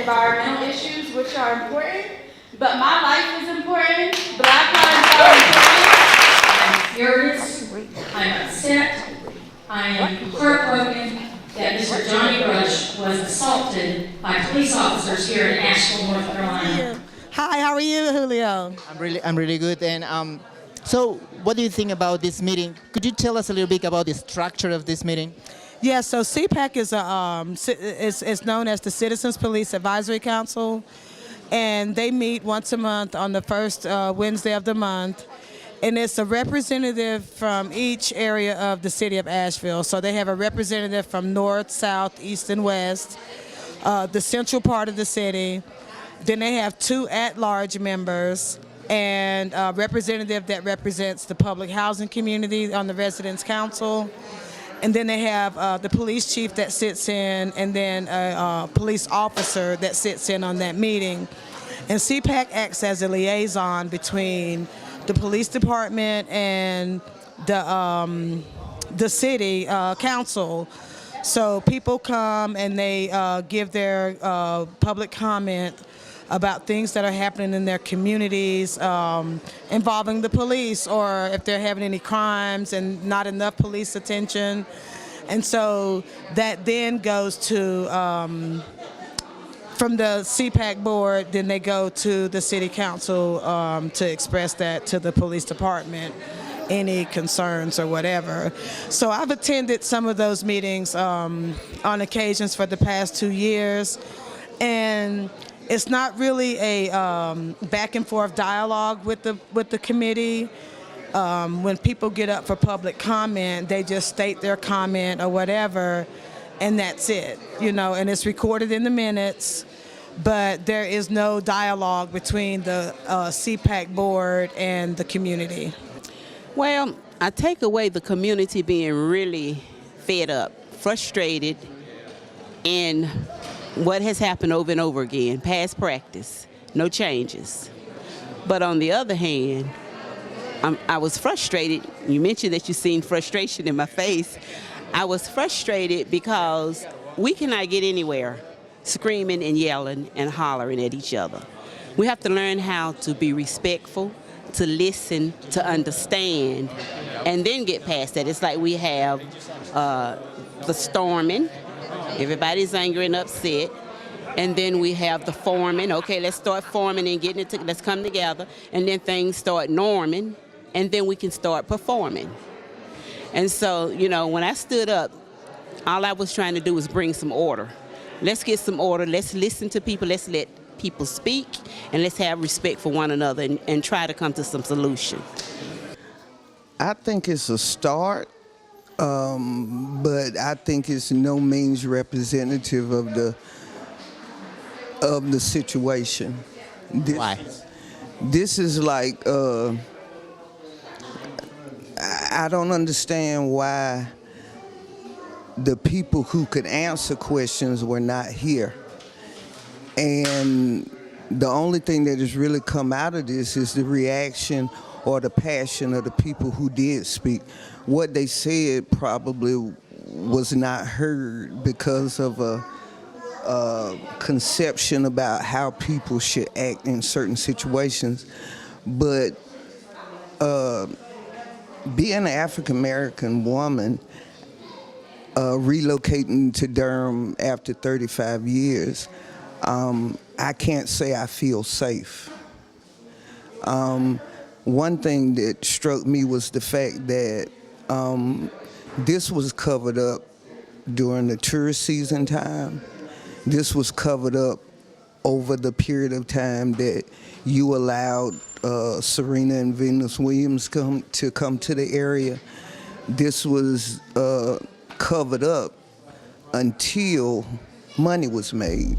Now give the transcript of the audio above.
environmental issues, which are important, but my life is important. Black lives are important. I'm furious, I'm upset, I am heartbroken that Mr. Johnny Rush was assaulted by police officers here in Asheville, North Carolina. Hi, how are you, Julio? I'm really good. And so, what do you think about this meeting? Could you tell us a little bit about the structure of this meeting? Yeah, so CPAC is known as the Citizens Police Advisory Council, and they meet once a month on the first Wednesday of the month. And it's a representative from each area of the city of Asheville. So they have a representative from north, south, east, and west, the central part of the city. Then they have 2 at-large members and a representative that represents the public housing community on the Residents Council. And then they have the police chief that sits in, and then a police officer that sits in on that meeting. And CPAC acts as a liaison between the police department and the city council. So people come and they give their public comment about things that are happening in their communities involving the police, or if they're having any crimes and not enough police attention. And so that then goes to from the CPAC board, then they go to the city council to express that to the police department, any concerns or whatever. So I've attended some of those meetings on occasions for the past 2 years, and it's not really a back and forth dialogue with the committee. When people get up for public comment, they just state their comment or whatever, and that's it, and it's recorded in the minutes, but there is no dialogue between the CPAC board and the community. Well, I take away the community being really fed up, frustrated, and what has happened over and over again, past practice, no changes. But on the other hand, I was frustrated. You mentioned that you seen frustration in my face. I was frustrated because we cannot get anywhere screaming and yelling and hollering at each other. We have to learn how to be respectful, to listen, to understand, and then get past that. It's like we have the storming. Everybody's angry and upset. And then we have the forming. Okay, let's start forming and getting it let's come together. And then things start norming, and then we can start performing. And so, when I stood up, all I was trying to do was bring some order. Let's get some order. Let's listen to people. Let's let people speak, and let's have respect for one another and try to come to some solution. I think it's a start, but I think it's no means representative of the situation. Why? This is like, I don't understand why the people who could answer questions were not here. And the only thing that has really come out of this is the reaction or the passion of the people who did speak. What they said probably was not heard because of a conception about how people should act in certain situations. But being an African American woman, relocating to Durham after 35 years, I can't say I feel safe. One thing that struck me was the fact that this was covered up during the tourist season time. This was covered up over the period of time that you allowed Serena and Venus Williams to come to the area. This was covered up until money was made.